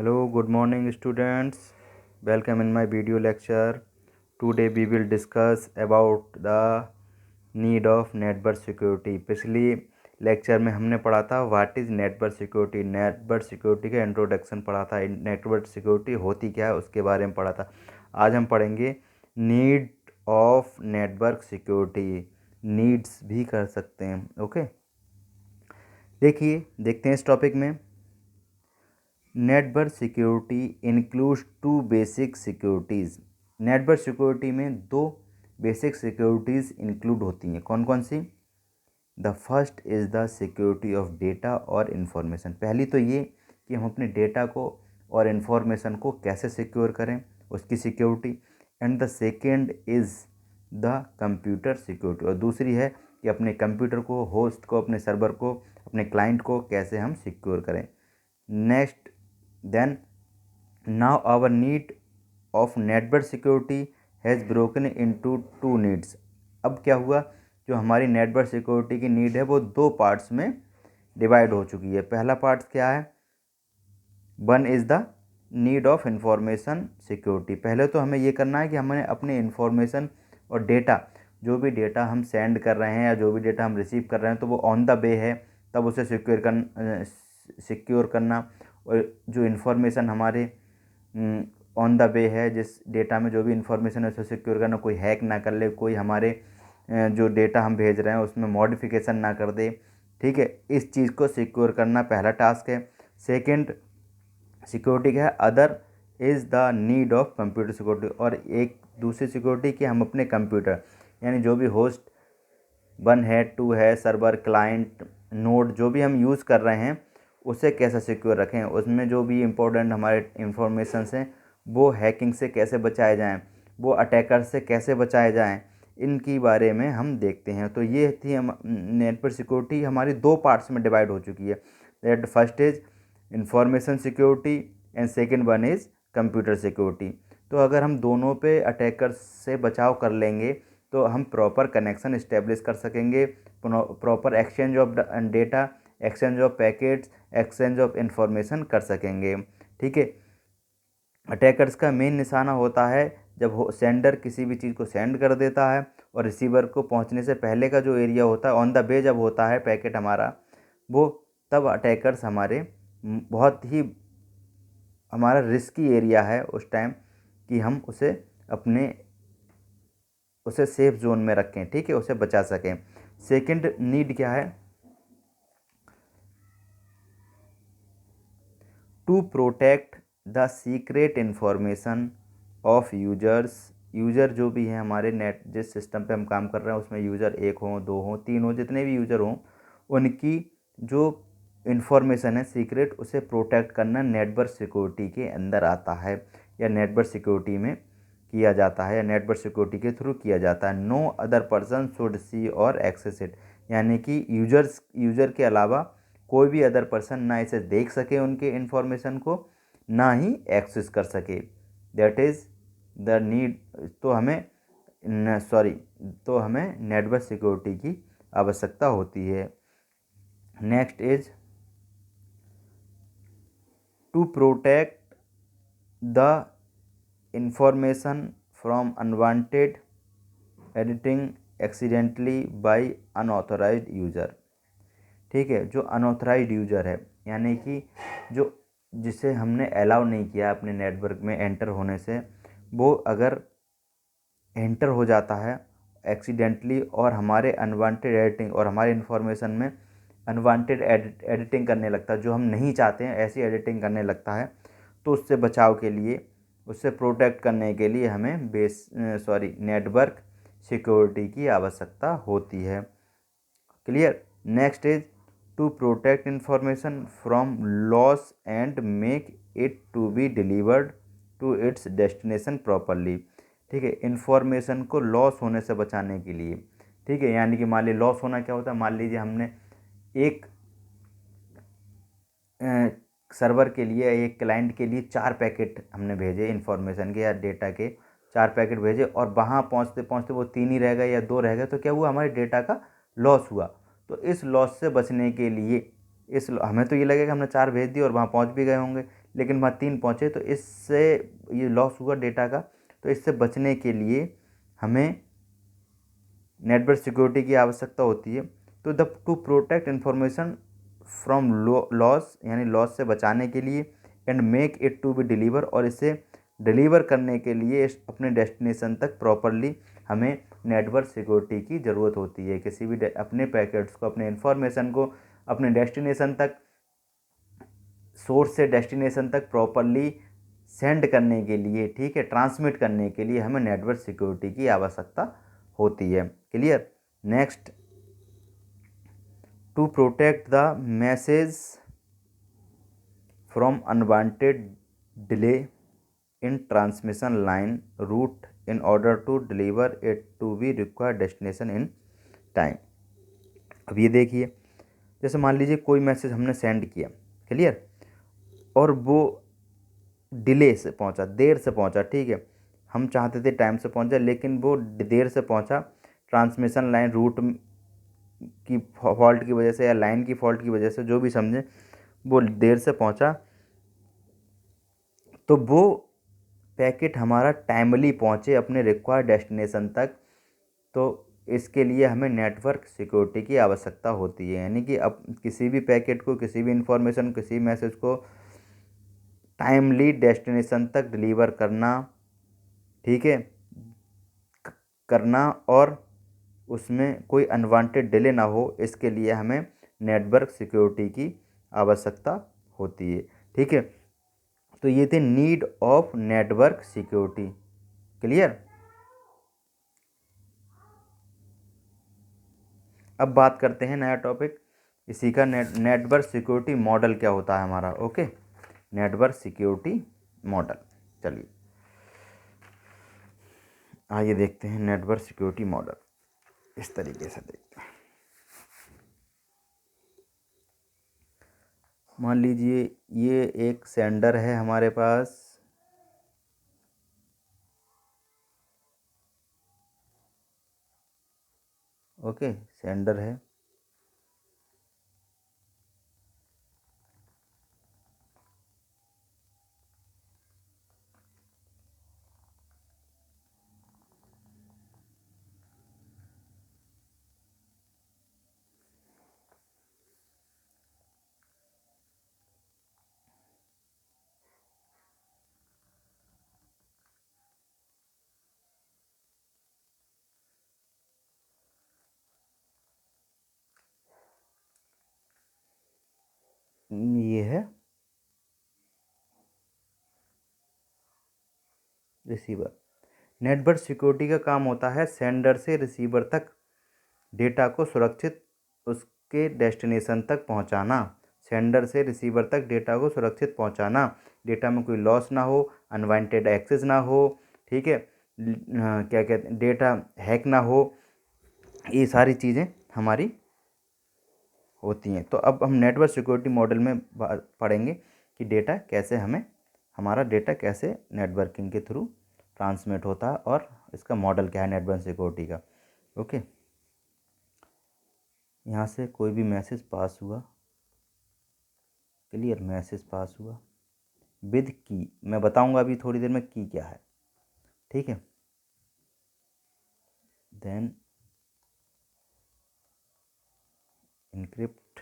Hello, good morning students. Welcome in my video lecture. Today we will discuss about the need of network security. पिछली lecture में हमने पढ़ा था what is network security. Network security का introduction पढ़ा था। Network security होती क्या है उसके बारे में पढ़ा था। आज हम पढ़ेंगे need of network security. Needs भी कर सकते हैं। ओके, देखते हैं इस टॉपिक में। Network security includes two basic securities. Network security में दो बेसिक सिक्योरिटीज़ इंक्लूड होती हैं। कौन कौन सी? The first is the security of data और इन्फॉर्मेशन। पहली तो ये कि हम अपने डेटा को और इन्फॉर्मेशन को कैसे सिक्योर करें, उसकी security. And the second is the computer security, और दूसरी है कि अपने कंप्यूटर को, होस्ट को, अपने सर्वर को, अपने क्लाइंट को कैसे हम सिक्योर करें। Next, then now our need of network security has broken into two needs। अब क्या हुआ, जो हमारी नेटवर्क सिक्योरिटी की नीड है वो दो पार्ट्स में डिवाइड हो चुकी है। पहला पार्ट क्या है? One is the need of information security. पहले तो हमें ये करना है कि हमें अपने इंफॉर्मेशन और डेटा, जो भी डेटा हम सेंड कर रहे हैं या जो भी डेटा हम रिसीव कर रहे हैं, तो वो ऑन द वे है, तब उसे सिक्योर करना। और जो इन्फॉर्मेशन हमारे ऑन द वे है, जिस डेटा में जो भी इन्फॉर्मेशन है उसे सिक्योर करना, कोई हैक ना कर ले, कोई हमारे जो डेटा हम भेज रहे हैं उसमें मॉडिफिकेशन ना कर दे। ठीक है, इस चीज़ को सिक्योर करना पहला टास्क है। सेकंड सिक्योरिटी क्या है? Other is the need of computer security. और एक दूसरी सिक्योरिटी कि हम अपने कंप्यूटर, यानी जो भी होस्ट 1 है, 2 है, सर्वर, क्लाइंट, नोड, जो भी हम यूज़ कर रहे हैं उसे कैसे सिक्योर रखें, उसमें जो भी इम्पोर्टेंट हमारे इंफॉर्मेशंस हैं वो हैकिंग से कैसे बचाए जाएं, वो अटैकर से कैसे बचाए जाएं, इनकी बारे में हम देखते हैं। तो ये थी हम नेटवर्क सिक्योरिटी हमारी दो पार्ट्स में डिवाइड हो चुकी है। That first is information security and second one is computer security. तो अगर हम दोनों पे अटैकर से बचाव कर लेंगे तो हम प्रॉपर कनेक्शन इस्टेब्लिश कर सकेंगे, proper exchange of data, exchange of packets, exchange of information कर सकेंगे। ठीक है, अटैकर्स का मेन निशाना होता है जब सेंडर किसी भी चीज़ को सेंड कर देता है और रिसीवर को पहुंचने से पहले का जो एरिया होता है, ऑन द वे जब होता है पैकेट हमारा, वो तब अटैकर्स हमारे बहुत ही हमारा रिस्की एरिया है उस टाइम कि हम उसे सेफ जोन में रखें। ठीक है, उसे बचा सकें। सेकंड नीड क्या है? To protect the secret information of users. User जो भी हैं हमारे नेट, जिस सिस्टम पे हम काम कर रहे हैं उसमें यूज़र 1 हो, 2 हो, 3 हो, जितने भी यूज़र हों, उनकी जो इन्फॉर्मेशन है सीक्रेट, उसे प्रोटेक्ट करना नेटवर्क सिक्योरिटी के अंदर आता है, या नेटवर्क सिक्योरिटी में किया जाता है, या नेटवर्क सिक्योरिटी के थ्रू किया जाता है। No other person should see और एक्सेस इट, यानी कि यूज़र के अलावा कोई भी अदर पर्सन ना इसे देख सके, उनके इन्फॉर्मेशन को, ना ही एक्सेस कर सके। That is the need. तो हमें नेटवर्क सिक्योरिटी की आवश्यकता होती है। Next is to protect the information from unwanted editing accidentally by unauthorised user. ठीक है, जो अनऑथराइज्ड यूज़र है, यानी कि जिसे हमने अलाउ नहीं किया अपने नेटवर्क में एंटर होने से, वो अगर एंटर हो जाता है एक्सीडेंटली और हमारे अनवांटेड एडिटिंग और हमारे इन्फॉर्मेशन में अनवांटेड एडिटिंग करने लगता है, जो हम नहीं चाहते हैं ऐसी एडिटिंग करने लगता है, तो उससे बचाव के लिए, उससे प्रोटेक्ट करने के लिए हमें नेटवर्क सिक्योरिटी की आवश्यकता होती है। Clear? Next is to protect information from loss and make it to be delivered to its destination properly. ठीक है, इंफॉर्मेशन को लॉस होने से बचाने के लिए। ठीक है, यानी कि मान लीजिए लॉस होना क्या होता है, मान लीजिए हमने एक सर्वर के लिए, एक क्लाइंट के लिए 4 पैकेट हमने भेजे इन्फॉर्मेशन के या डेटा के, 4 पैकेट भेजे, और वहाँ पहुँचते पहुँचते वो 3 ही रह गए या 2 रह गए, तो क्या हुआ, हमारे डेटा का लॉस हुआ। तो इस लॉस से बचने के लिए हमें तो ये लगेगा हमने 4 भेज दिए और वहाँ पहुँच भी गए होंगे, लेकिन वहाँ 3 पहुँचे, तो इससे ये लॉस हुआ डेटा का। तो इससे बचने के लिए हमें नेटवर्क सिक्योरिटी की आवश्यकता होती है। तो the to protect information from loss, यानी लॉस से बचाने के लिए, and make it to be deliver, और इसे डिलीवर करने के लिए अपने डेस्टिनेशन तक प्रॉपरली हमें नेटवर्क सिक्योरिटी की ज़रूरत होती है। किसी भी अपने पैकेट्स को, अपने इन्फॉर्मेशन को अपने डेस्टिनेशन तक, सोर्स से डेस्टिनेशन तक प्रॉपरली सेंड करने के लिए, ठीक है, ट्रांसमिट करने के लिए हमें नेटवर्क सिक्योरिटी की आवश्यकता होती है। Clear. Next, to protect the message from unwanted delay in transmission line route in order to deliver it to be required destination in time. अब ये देखिए, जैसे मान लीजिए कोई मैसेज हमने सेंड किया, क्लियर, और वो डिले से पहुंचा, देर से पहुंचा, ठीक है, हम चाहते थे टाइम से पहुंचा, लेकिन वो देर से पहुंचा, ट्रांसमिशन लाइन रूट की फॉल्ट की वजह से या लाइन की फॉल्ट की वजह से, जो भी समझें, वो देर से पहुंचा, तो वो पैकेट हमारा टाइमली पहुंचे अपने रिक्वायर्ड डेस्टिनेशन तक। तो इसके लिए हमें नेटवर्क सिक्योरिटी की आवश्यकता होती है, यानी कि अब किसी भी पैकेट को, किसी भी इंफॉर्मेशन, किसी मैसेज को टाइमली डेस्टिनेशन तक डिलीवर करना, ठीक है, करना, और उसमें कोई अनवांटेड डिले ना हो, इसके लिए हमें नेटवर्क सिक्योरिटी की आवश्यकता होती है। ठीक है, तो ये थे need of network security. Clear. अब बात करते हैं नया टॉपिक इसी का, नेटवर्क सिक्योरिटी मॉडल क्या होता है हमारा। Okay, network security model. चलिए आइए देखते हैं नेटवर्क सिक्योरिटी मॉडल। इस तरीके से देखते हैं। मान लीजिए ये एक सेंडर है हमारे पास, ओके, सेंडर है, ये है रिसीवर। नेटवर्क सिक्योरिटी का काम होता है सेंडर से रिसीवर तक डेटा को सुरक्षित उसके डेस्टिनेशन तक पहुंचाना। सेंडर से रिसीवर तक डेटा को सुरक्षित पहुंचाना, डेटा में कोई लॉस ना हो, अनवांटेड एक्सेस ना हो, ठीक है, क्या कहते हैं, डेटा हैक ना हो, ये सारी चीज़ें हमारी होती हैं। तो अब हम नेटवर्क सिक्योरिटी मॉडल में पढ़ेंगे कि डेटा कैसे हमें, हमारा डेटा कैसे नेटवर्किंग के थ्रू ट्रांसमिट होता है, और इसका मॉडल क्या है नेटवर्क सिक्योरिटी का। ओके, यहाँ से कोई भी मैसेज पास हुआ, क्लियर, मैसेज पास हुआ विद की, मैं बताऊंगा अभी थोड़ी देर में की क्या है, ठीक है। Then encrypt,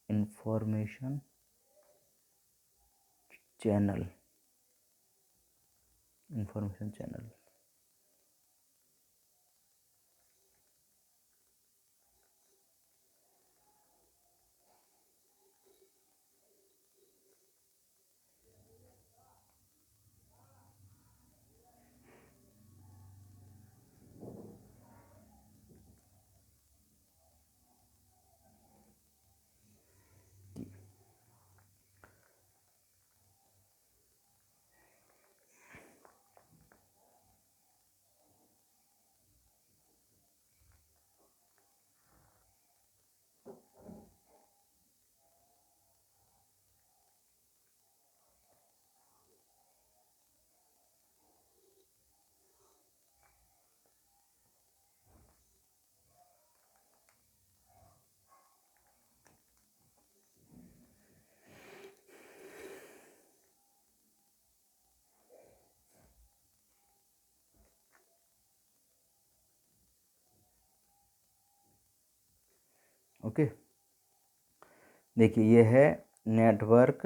information channel, information channel, okay, देखिए ये है नेटवर्क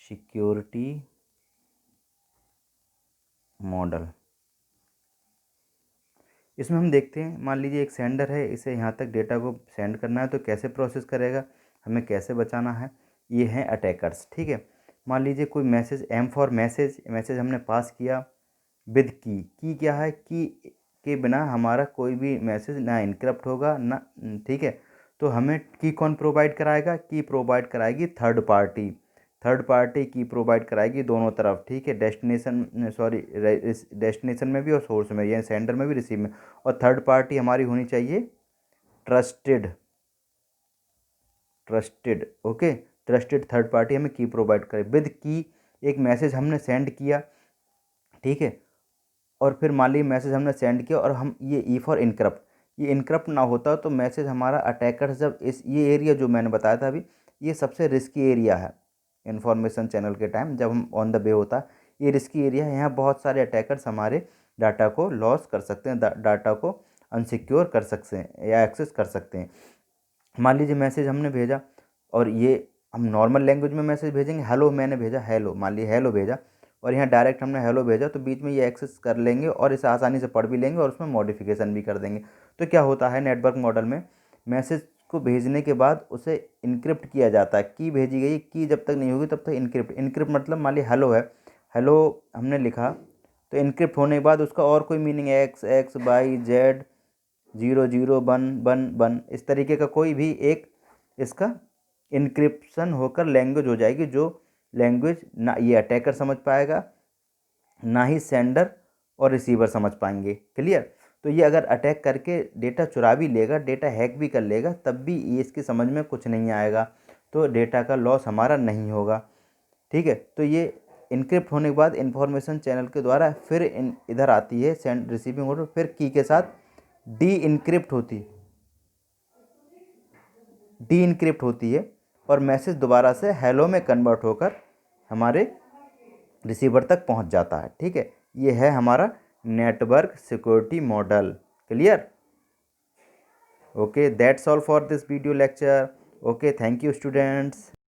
सिक्योरिटी मॉडल। इसमें हम देखते हैं, मान लीजिए एक सेंडर है, इसे यहाँ तक डेटा को सेंड करना है तो कैसे प्रोसेस करेगा, हमें कैसे बचाना है। ये हैं अटैकर्स, ठीक है। मान लीजिए कोई मैसेज, एम फॉर मैसेज हमने पास किया विद की क्या है, की के बिना हमारा कोई भी मैसेज ना इनक्रप्ट होगा ना, ठीक है। तो हमें की कौन प्रोवाइड कराएगा, की प्रोवाइड कराएगी थर्ड पार्टी की प्रोवाइड कराएगी दोनों तरफ, ठीक है। डेस्टिनेशन में भी और सोर्स में, यानी सेंडर में भी रिसीव में। और थर्ड पार्टी हमारी होनी चाहिए trusted, okay. Trusted third party हमें की प्रोवाइड करे विद की। एक मैसेज हमने सेंड किया, ठीक है, और फिर मान लीजिए मैसेज हमने सेंड किया और हम ये ई फॉर इनक्रप्ट, ये इनक्रप्ट ना होता तो मैसेज हमारा अटैकर्स जब ये एरिया जो मैंने बताया था अभी, ये सबसे रिस्की एरिया है इन्फॉर्मेशन चैनल के टाइम, जब हम ऑन द वे होता है ये रिस्की एरिया है। यहाँ बहुत सारे अटैकर्स हमारे डाटा को लॉस कर सकते हैं, डाटा को अनसिक्योर कर सकते हैं या एक्सेस कर सकते हैं। मान लीजिए मैसेज हमने भेजा और ये हम नॉर्मल लैंग्वेज में मैसेज भेजेंगे, हेलो मैंने भेजा, हेलो, मान लीजिए हेलो भेजा और यहाँ डायरेक्ट हमने हेलो भेजा, तो बीच में ये एक्सेस कर लेंगे और इसे आसानी से पढ़ भी लेंगे और उसमें मॉडिफिकेशन भी कर देंगे। तो क्या होता है नेटवर्क मॉडल में, मैसेज को भेजने के बाद उसे इनक्रिप्ट किया जाता है, की भेजी गई, की जब तक नहीं होगी तब तक इनक्रिप्ट मतलब मान लीजिए हेलो है, हेलो हमने लिखा, तो इनक्रिप्ट होने के बाद उसका और कोई मीनिंग XY Z 001111 इस तरीके का कोई भी एक इसका इनक्रिप्शन होकर लैंग्वेज हो जाएगी, जो लैंग्वेज ना ये अटैकर समझ पाएगा ना ही सेंडर और रिसीवर समझ पाएंगे। क्लियर। तो ये अगर अटैक करके डेटा चुरा भी लेगा, डेटा हैक भी कर लेगा, तब भी ये इसकी समझ में कुछ नहीं आएगा, तो डेटा का लॉस हमारा नहीं होगा, ठीक है। तो ये इनक्रिप्ट होने के बाद इंफॉर्मेशन चैनल के द्वारा फिर इधर आती है सेंड रिसीविंग ऑर्डर, फिर की के साथ डी इनक्रिप्ट होती है और मैसेज दोबारा से हेलो में कन्वर्ट होकर हमारे रिसीवर तक पहुंच जाता है, ठीक है। ये है हमारा network security model. Clear. Okay, that's all for this video lecture. Okay, thank you students.